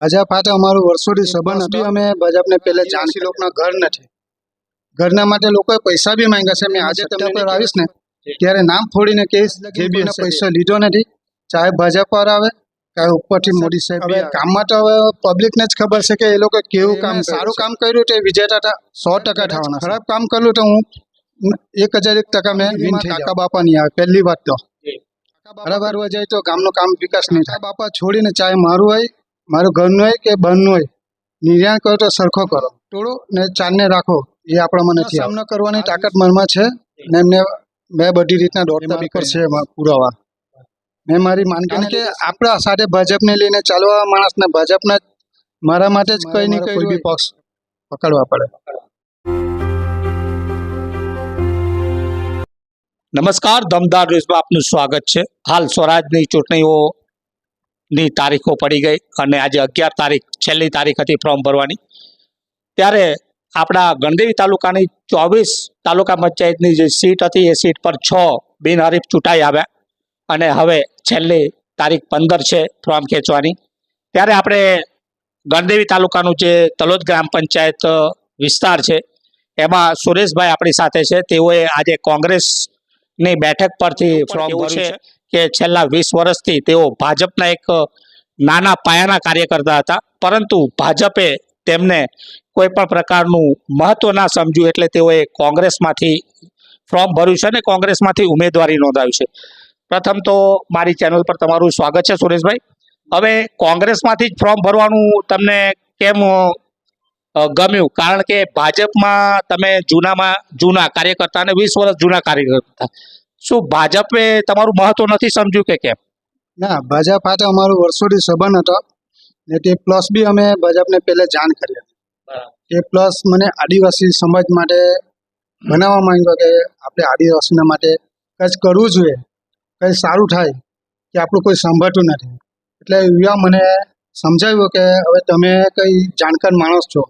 ભાજપ હાથે અમારું વર્ષોથી સંબંધ હતો. અમે ભાજપને પહેલે જાણસી લોકના ઘર નથી. ઘરના માટે લોકોએ પૈસા બી માંગ્યા છે. મેં આજે તમને પર આવીશ ને ત્યારે નામ ફોડીને કહીશ જે બી પૈસો લીધો નથી, ચાહે ભાજપ પર આવે ચાહે ઉપરથી મોદી સાહેબ. હવે કામમાં તો હવે પબ્લિકને જ ખબર છે કે એ લોકો કેવું કામ, સારું કામ કર્યું તો વિજેતા 100% થવાના. ખરાબ કામ કર્યું તો હું 1001% મેં વિન થઈ. કાકા બાપા નહીં આવે પહેલી વાત તો. બરાબર હોય જાય તો ગામનો કામ વિકાસ નહીં થાય. બાપા છોડીને ચાહે મારું હોય, મારું ઘરનું હોય કે બહારનું હોય, નિર્ણય કરો તો સરખો કરો. તોડો ને ચાંદને રાખો એ આપણામાં નથી. સામનો કરવાની તાકાત મનમાં છે ને એમને મેં બધી રીતના દોડતા બી કરશે પુરાવા. મેં મારી માનગી કે આપણા સાથે ભાજપને લઈને ચાલવા માણસને ભાજપના મારા માટે જ કંઈ નહીં કોઈ બી પક્ષ પકડવા પડે. નમસ્કાર, દમદાર ન્યૂઝમાં આપનું સ્વાગત છે. હાલ સ્વરાજની ચૂંટણીઓની તારીખો પડી ગઈ અને આજે 11 તારીખ છેલ્લી તારીખ હતી ફોર્મ ભરવાની. ત્યારે આપણા ગણદેવી તાલુકાની 24 તાલુકા પંચાયતની જે સીટ હતી એ સીટ પર 6 બિનહરીફ ચૂંટાઈ આવ્યા અને હવે છેલ્લી તારીખ 15 છે ફોર્મ ખેંચવાની. ત્યારે આપણે ગણદેવી તાલુકાનું જે તલોદ ગ્રામ પંચાયત વિસ્તાર છે એમાં સુરેશભાઈ આપણી સાથે છે. તેઓએ આજે કોંગ્રેસની બેઠક પરથી ફોર્મ ભર્યું છે કે છેલ્લા 20 વર્ષથી તેઓ ભાજપના એક નાના પાયાના કાર્યકર્તા હતા, પરંતુ ભાજપે તેમને કોઈ પણ પ્રકારનું મહત્વ ના સમજ્યું એટલે તેઓએ કોંગ્રેસમાંથી ફોર્મ ભર્યું છે અને કોંગ્રેસમાંથી ઉમેદવારી નોંધાવી છે. પ્રથમ તો મારી ચેનલ પર તમારું સ્વાગત છે સુરેશભાઈ. હવે કોંગ્રેસમાંથી જ ફોર્મ ભરવાનું તમને કેમ ગમ્યું? કારણ કે ભાજપમાં તમે જૂના કાર્યકર્તા અને 20 વર્ષ જૂના કાર્યકર્તા, શું ભાજપે તમારું મહત્વ નથી સમજ્યું કે કેમ? ના, ભાજપ હાથે અમારું વર્ષોથી સંબંધ હતો ને તે પ્લસ બી અમે ભાજપને પહેલે જાણ કરી હતી. એ પ્લસ મને આદિવાસી સમાજ માટે બનાવવા માંગ્યો કે આપણે આદિવાસીના માટે કંઈ કરવું જોઈએ, કંઈ સારું થાય કે આપણું કોઈ સાંભળતું નથી. એટલે યુવા મને સમજાવ્યું કે હવે તમે કંઈ જાણકાર માણસ છો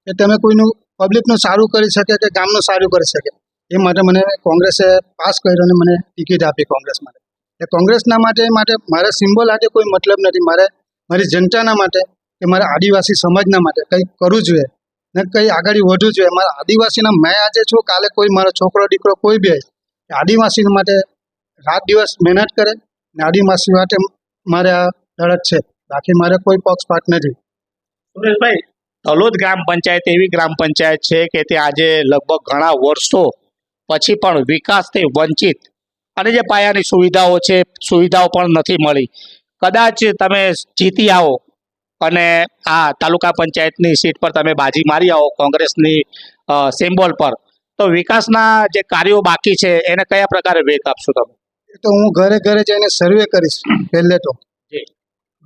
કે તમે કોઈનું પબ્લિકનું સારું કરી શકે કે ગામનું સારું કરી શકે. એ માટે મને કોંગ્રેસે પાસ કર્યો અને મને ટિકિટ આપી કોંગ્રેસ માટે. એ કોંગ્રેસના માટે મારે સિમ્બોલ માટે કોઈ મતલબ નથી. મારે મારી જનતાના માટે કે મારા આદિવાસી સમાજના માટે કંઈક કરવું જોઈએ ને કંઈ આગળ વધવું જોઈએ. મારા આદિવાસીના મેં આજે છું, કાલે કોઈ મારો છોકરો દીકરો કોઈ બી હોય આદિવાસી માટે રાત દિવસ મહેનત કરે ને આદિવાસી માટે મારે આ લડત છે. બાકી મારે કોઈ પક્ષપાત નથી. સુરેશભાઈ, તલોદ ગ્રામ પંચાયત એવી ગ્રામ પંચાયત છે કે તે આજે લગભગ ઘણા વર્ષો પછી પણ વિકાસથી વંચિત અને જે પાયાની સુવિધાઓ છે સુવિધાઓ પણ નથી મળી. કદાચ તમે જીતી આવો અને આ તાલુકા પંચાયતની સીટ પર તમે બાજી મારી આવો કોંગ્રેસની સિમ્બોલ પર, તો વિકાસના જે કાર્યો બાકી છે એને કયા પ્રકારે વેગ આપશો તમે? એ તો હું ઘરે ઘરે જઈને સર્વે કરીશ પહેલે તો.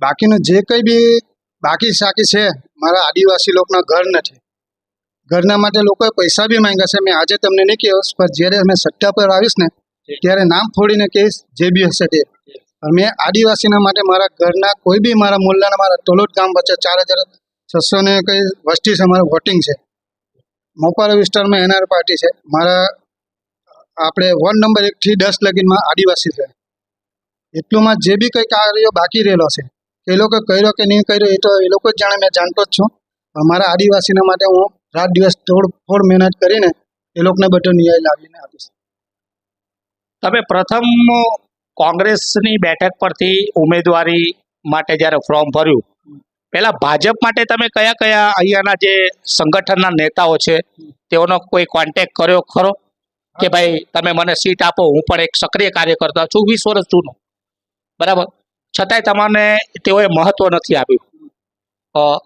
બાકીનું જે કંઈ બી બાકી શાકી છે, મારા આદિવાસી લોકોના ઘર નથી. ઘરના માટે લોકોએ પૈસા બી માંગ્યા છે. મેં આજે તમને નહીં કહીશ, પણ જ્યારે અમે સટ્ટા પર આવીશ ને ત્યારે નામ ફોડીને કહીશ જે બી હશે તે. મેં આદિવાસીના માટે મારા ઘરના કોઈ બી મારા મોહલ્લાના મારા તલોદ ગામ વચ્ચે 4600 ને કંઈ વસ્તી છે, મારું વોટિંગ છે. મોપારા વિસ્તારમાં NR પાર્ટી છે. મારા આપણે વોર્ડ નંબર 1 થી 10 લગીનમાં આદિવાસી છે. એટલુંમાં જે બી કંઈ કાર્યો બાકી રહેલો છે એ લોકો કર્યો કે નહીં કર્યો એ તો એ લોકો જ જાણે. મેં જાણતો જ છું. અમારા આદિવાસીના માટે હું રાત દિવસ થોડ મહેનત કરીને એ લોકોને બધો ન્યાય લાવીને આપીશ. તમે પ્રથમ કોંગ્રેસની બેઠક પરથી ઉમેદવારી માટે જ્યારે ફોર્મ ભર્યું, પહેલા ભાજપ માટે તમે કયા કયા અહીંયાના જે સંગઠનના નેતાઓ છે તેઓનો કોઈ કોન્ટેક્ટ કર્યો ખરો કે ભાઈ તમે મને સીટ આપો, હું પણ એક સક્રિય કાર્યકર્તા છું, 20 વર્ષ જૂનો, બરાબર, છતાંય તમને તેઓએ મહત્વ નથી આપ્યું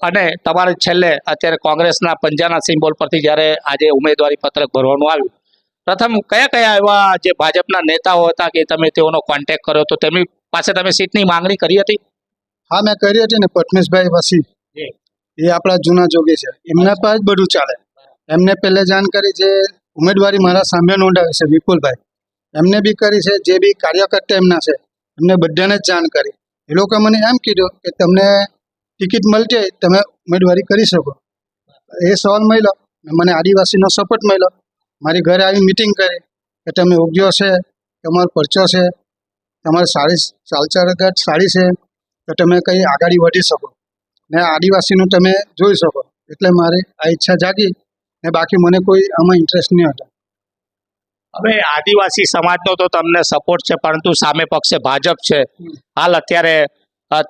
અને તમારે છેલ્લે અત્યારે કોંગ્રેસના પંજાના સિમ્બોલ પરથી જ્યારે આજે ઉમેદવારી પત્રક ભરવાનું આવ્યું, પ્રથમ કયા કયા એવા જે ભાજપના નેતાઓ હતા કે તમે તેઓનો કોન્ટેક્ટ કર્યો તો તેમની પાસે તમે સીટની માંગણી કરી હતી? હા, મેં કરી હતી ને. પટમેશભાઈ વસી એ આપણા જૂના જોગી છે, એમના પર જ બધું ચાલે. એમને પહેલે જાણ કરી, જે ઉમેદવારી મારા સામે નોંધાવી છે વિપુલભાઈ, એમને બી કરી છે. જે બી કાર્યકર્તા એમના છે એમને બધાને જ જાણ કરી. એ લોકો મને એમ કીધું કે તમને ટિકિટ મળતી હોય તમે ઉમેદવારી કરી શકો. એ સવાલ મળ્યો, મને આદિવાસીનો સપોર્ટ મળ્યો. મારી ઘરે આવી મિટિંગ કરી કે તમે યોગ્ય છે, તમારો પરચો છે, તમારે સારી ચાલચરગત સારી છે, તો તમે કંઈ આગળ વધી શકો. ને આદિવાસીનું તમે જોઈ શકો, એટલે મારી આ ઈચ્છા જાગી ને બાકી મને કોઈ આમાં ઇન્ટરેસ્ટ નહીં હતો. હવે આદિવાસી સમાજનો તો તમને સપોર્ટ છે, પરંતુ સામે પક્ષે ભાજપ છે. હાલ અત્યારે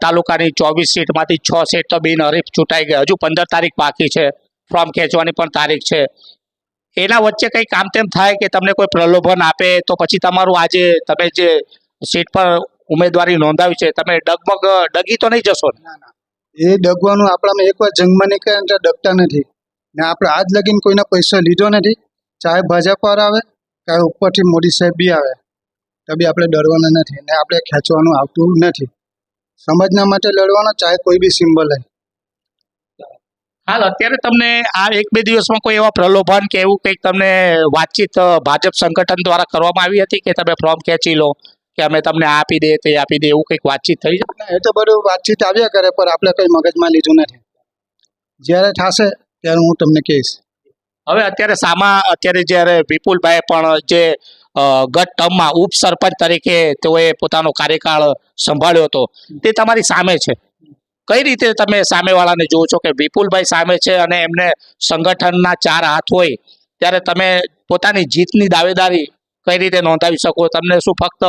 તાલુકાની 24 સીટમાંથી 6 સીટ તો બિનહરીફ ચૂંટાઈ ગઈ. હજુ 15 તારીખ બાકી છે, ફોર્મ ખેંચવાની પણ તારીખ છે. એના વચ્ચે કંઈ કામ તેમ થાય કે તમને કોઈ પ્રલોભન આપે તો પછી તમારું આજે તમે જે સીટ પર ઉમેદવારી નોંધાવી છે તમે ડગી તો નહીં જશો ને? ના ના, એ ડગવાનું આપણામાં એકવાર જંગમાં નીકળે એટલે ડગતા નથી. ને આપણે આજ લગીને કોઈના પૈસો લીધો નથી, ચાહે ભાજપ પર આવે ચાહે ઉપરથી મોદી સાહેબ બી આવે તો બી આપણે ડરવાના નથી ને આપણે ખેંચવાનું આવતું નથી. સમાજના માટે લડવાનો, ચાહે કોઈ બી સિમ્બલ હોય. હાલ અત્યારે તમને આ 1-2 દિવસમાં કોઈ એવા પ્રલોભન કે એવું કંઈક તમને વાતચીત ભાજપ સંગઠન દ્વારા કરવામાં આવી હતી કે તમે ફોર્મ ખેંચી લો કે અમે તમને આ આપી દે તે આપી દે, એવું કંઈક વાતચીત થઈ છે? એ તો બધું વાતચીત આવ્યા કરે, પણ આપણે કંઈ મગજમાં લીધું નથી. જ્યારે થશે ત્યારે હું તમને કહીશ. હવે અત્યારે જ્યારે વિપુલભાઈ પણ જે ગત ટર્મમાં ઉપસરપંચ તરીકે તેઓએ પોતાનો કાર્યકાળ સંભાળ્યો હતો તે તમારી સામે છે. કઈ રીતે તમે સામેવાળાને જોવો છો કે વિપુલભાઈ સામે છે અને એમને સંગઠનના 4 હાથ હોય ત્યારે તમે પોતાની જીતની દાવેદારી કઈ રીતે નોંધાવી શકો? તમને શું ફક્ત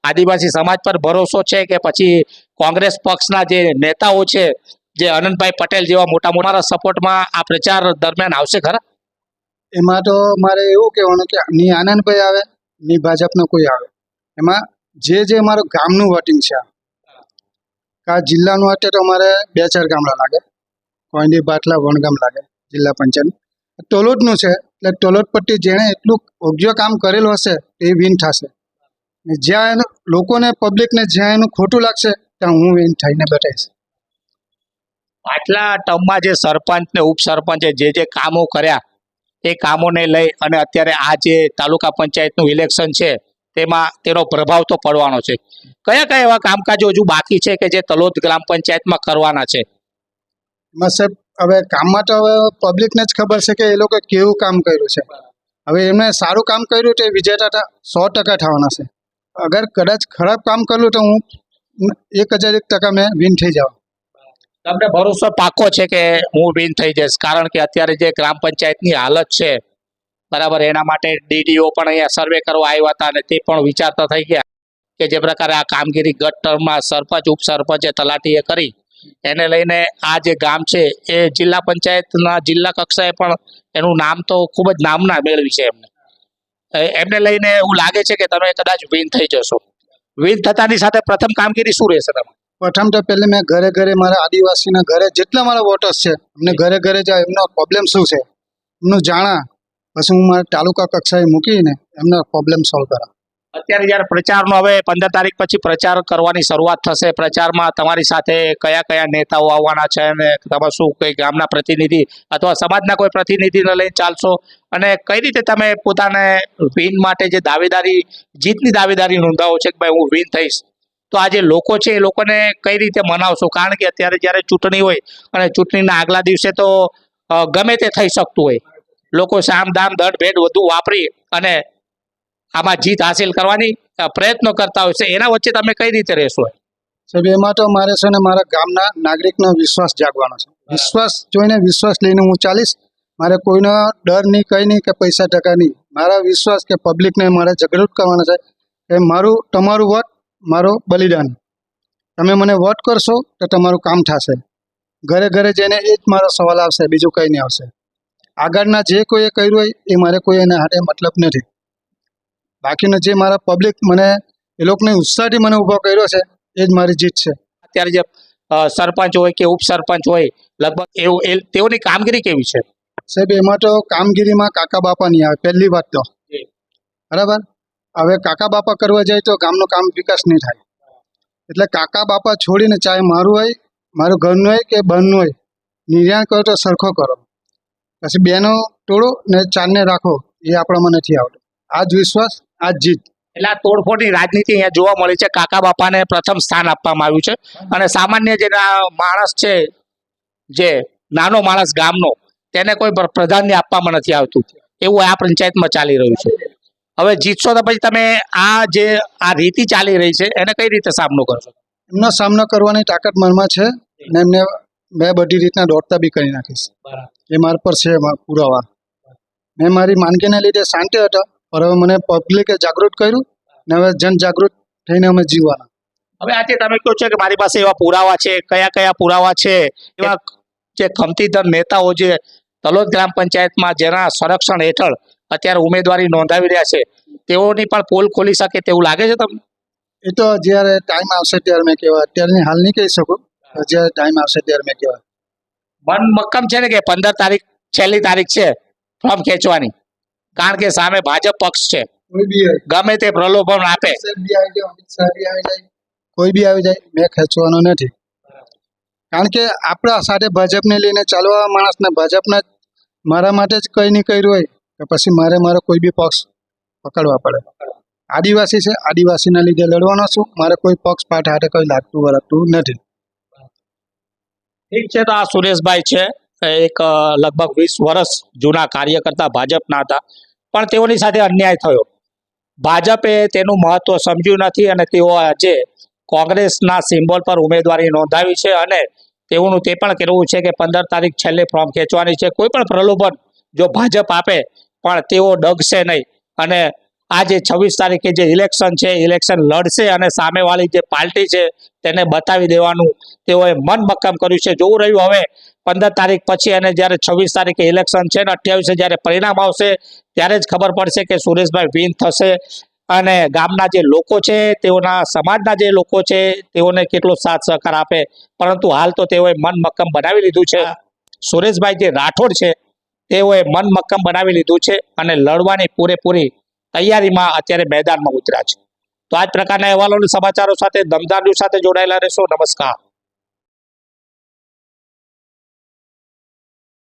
આદિવાસી સમાજ પર ભરોસો છે કે પછી કોંગ્રેસ પક્ષના જે નેતાઓ છે, જે આનંદભાઈ પટેલ જેવા મોટા સપોર્ટમાં આ પ્રચાર દરમિયાન આવશે ખરા? એમાં તો મારે એવું કહેવાનું કે ની આનંદભાઈ આવે ની ભાજપનો કોઈ આવે, એમાં જે મારું ગામનું વોટિંગ છે, આ જિલ્લાનું માટે તો અમારે 2-4 ગામડા લાગે, કોઈની બાટલા વણગામ લાગે જિલ્લા પંચાયત. તલોદનું છે એટલે તલોદ પટ્ટી જેણે એટલું યોગ્ય કામ કરેલું હશે એ વિન થશે. ને જ્યાં લોકોને પબ્લિકને જ્યાં એનું ખોટું લાગશે ત્યાં હું વિન થઈને બતાવીશ. આટલા ટર્મમાં જે સરપંચ ને ઉપસરપંચે જે કામો કર્યા એ કામોને લઈ અને અત્યારે આ જે તાલુકા પંચાયતનું ઇલેક્શન છે તેમાં તેનો પ્રભાવ તો પડવાનો છે. કયા એવા કામકાજો હજુ બાકી છે કે જે તલોદ ગ્રામ પંચાયતમાં કરવાના છે? એમાં સાહેબ હવે કામમાં તો હવે પબ્લિકને જ ખબર છે કે એ લોકો કેવું કામ કર્યું છે. હવે એમને સારું કામ કર્યું તો એ વિજેતા 100% થવાના છે. અગર કદાચ ખરાબ કામ કર્યું તો હું 1001% મેં વિન થઈ જાઉં. તમને ભરોસો પાકો છે કે હું વિન થઈ જઈશ? કારણ કે અત્યારે જે ગ્રામ પંચાયતની હાલત છે બરાબર, એના માટે ડીડીઓ પણ અહીંયા સર્વે કરવા આવ્યા હતા અને તે પણ વિચારતા થઈ ગયા કે જે પ્રકારે આ કામગીરી ગત ટર્મમાં સરપંચ ઉપસરપંચે તલાટીએ કરી એને લઈને આ જે ગામ છે એ જિલ્લા પંચાયતના જિલ્લા કક્ષાએ પણ એનું નામ તો ખૂબ જ નામના મેળવી છે એમને લઈને એવું લાગે છે કે તમે કદાચ વિન થઈ જશો. વિન થતાની સાથે પ્રથમ કામગીરી શું રહેશે તમારી? પ્રથમ તો પહેલે મેં ઘરે મારા આદિવાસીના ઘરે જેટલા મારા વોટર્સ છે એમને ઘરે જાય, એમનો પ્રોબ્લેમ શું છે એમનું જાણા, પછી હું મારા તાલુકા કક્ષાએ મૂકીને એમનો પ્રોબ્લેમ સોલ્વ કરા. અત્યારે જ્યારે પ્રચારનો હવે 15 તારીખ પછી પ્રચાર કરવાની શરૂઆત થશે, પ્રચારમાં તમારી સાથે કયા નેતાઓ આવવાના છે અને તમે શું કઈ ગામના પ્રતિનિધિ અથવા સમાજના કોઈ પ્રતિનિધિને લઈને ચાલશો અને કઈ રીતે તમે પોતાને વિન માટે જે જીતની દાવેદારી નોંધાવો છે કે ભાઈ હું વિન થઈશ, તો આ જે લોકો છે એ લોકોને કઈ રીતે મનાવશો? કારણ કે અત્યારે જ્યારે ચૂંટણી હોય અને ચૂંટણીના આગલા દિવસે તો ગમે તે થઈ શકતું હોય, લોકો સામ દામ દંડ ભેદ વધુ વાપરી અને આમાં જીત હાસિલ કરવાની પ્રયત્નો કરતા હોય છે. એના વચ્ચે તમે કઈ રીતે રહેશો? સાહેબ એમાં તો મારે છે ને મારા ગામના નાગરિકનો વિશ્વાસ જાગવાનો છે. વિશ્વાસ જોઈને વિશ્વાસ લઈને હું ચાલીશ. મારે કોઈનો ડર નહીં, કંઈ નહીં કે પૈસા ટકા નહીં. મારા વિશ્વાસ કે પબ્લિકને મારે જાગૃત કરવાનો છે કે તમારું વોટ મારો બલિદાન. તમે મને વોટ કરશો તો તમારું કામ થશે. ઘરે જઈને એ જ મારો સવાલ આવશે, બીજું કંઈ નહીં આવશે. આગળના જે કોઈએ કર્યું હોય એ મારે કોઈ એના હાથે મતલબ નથી. બાકીનો જે મારા પબ્લિક મને એ લોકોને ઉત્સાહથી મને ઊભો કર્યો છે એ જ મારી જીત છે. અત્યારે જે સરપંચ હોય કે ઉપસરપંચ હોય લગભગ એવું તેઓની કામગીરી કેવી છે? સાહેબ એમાં તો કામગીરીમાં કાકા બાપા નહીં આવે પહેલી વાત તો, બરાબર. હવે કાકા બાપા કરવા જાય તો ગામનો કામ વિકાસ નહીં થાય. એટલે કાકા બાપા છોડીને ચાહે મારું હોય, મારું ઘરનું હોય કે બહેનનું હોય, નિર્ણય કરો તો સરખો કરો. પછી બેનો તોડો ને 4ને રાખો, એ આપણામાં નથી આવતું. આ જ વિશ્વાસ, આ જ જીત. એટલે આ તોડફોડની રાજનીતિ અહીંયા જોવા મળી છે. કાકા બાપાને પ્રથમ સ્થાન આપવામાં આવ્યું છે અને સામાન્ય જે માણસ છે, જે નાનો માણસ ગામનો, તેને કોઈ પ્રાધાન્ય આપવામાં નથી આવતું, એવું આ પંચાયતમાં ચાલી રહ્યું છે. હવે જીતશો તો પછી તમે આ રીતિ ચાલી રહી છે એને કઈ રીતે સામનો કરશો? એમનો સામનો કરવાની તાકાત મનમાં છે ને એમને મેં બધી રીતના દોડતા બી કરી નાખીશ. એ મારા પર છે પુરાવા. મેં મારી માંદગીને લીધે શાંતિ હતો, પણ હવે મને પબ્લિકે જાગૃત કર્યું ને હવે જન જાગૃત થઈને અમે જીવવાના. હવે આજે તમે કહો છો કે મારી પાસે એવા પુરાવા છે, કયા કયા પુરાવા છે? એવા જે ખમતીધર નેતાઓ જે તલોદ ગ્રામ પંચાયતમાં જેના સંરક્ષણ હેઠળ અત્યારે ઉમેદવારી નોંધાવી રહ્યા છે, તેઓની પણ પોલ ખોલી શકે તેવું લાગે છે તમને? એ તો જ્યારે ટાઈમ આવશે ત્યારે મેં કહેવાય, અત્યારની હાલ નહીં કહી શકું. જ્યારે ટાઈમ આવશે ત્યારે મેં કહેવાય. મન મક્કમ છે ને કે 15 તારીખ છેલ્લી તારીખ છે ફોર્મ ખેંચવાની, કારણ કે સામે ભાજપ પક્ષ છે, કોઈ બી ગમે તે પ્રલોભન આપે, કોઈ બી આવી જાય, મેં ખેંચવાનો નથી. કારણ કે આપણા સાથે ભાજપને લઈને ચાલવા માણસને ભાજપના મારા માટે જ કંઈ નહીં કર્યું હોય તો પછી મારો કોઈ બી પક્ષ પકડવા પડે. આદિવાસી છે, આદિવાસીના લીધે લડવાનો છું. મારે કોઈ પક્ષ પાઠ હાથે કોઈ લાગતું વળગતું નથી. ઠીક છે. તો આ સુરેશભાઈ છે, એક લગભગ 20 વર્ષ જૂના કાર્યકર્તા ભાજપના હતા, પણ તેઓની સાથે અન્યાય થયો. ભાજપે તેનું મહત્વ સમજ્યું નથી અને તેઓ આજે કોંગ્રેસના સિમ્બોલ પર ઉમેદવારી નોંધાવી છે અને તેઓનું તે પણ કહેવું છે કે 15 તારીખ છેલ્લે ફોર્મ ખેંચવાની છે. કોઈ પણ પ્રલોભન જો ભાજપ આપે પણ તેઓ ડગશે નહીં અને આ જે 26 તારીખે જે ઇલેક્શન છે, ઇલેક્શન લડશે અને સામેવાળી જે પાર્ટી છે તેને બતાવી દેવાનું તેઓએ મન મક્કમ કર્યું છે. જોવું રહ્યું હવે 15 તારીખ પછી અને જ્યારે 26 તારીખે ઇલેક્શન છે ને 28 જ્યારે પરિણામ આવશે ત્યારે જ ખબર પડશે કે સુરેશભાઈ વિન થશે અને ગામના જે લોકો છે, તેઓના સમાજના જે લોકો છે, તેઓને કેટલો સાથ સહકાર આપે. પરંતુ હાલ તો તેઓએ મન મક્કમ બનાવી લીધું છે. સુરેશભાઈ જે રાઠોડ છે તેઓએ મન મક્કમ બનાવી લીધું છે અને લડવાની પૂરેપૂરી તૈયારીમાં અત્યારે મેદાનમાં ઉતર્યા છે. તો આ જ પ્રકારના અહેવાલો અને સમાચારો સાથે દમદાર ન્યૂઝ સાથે જોડાયેલા રહેશો. નમસ્કાર.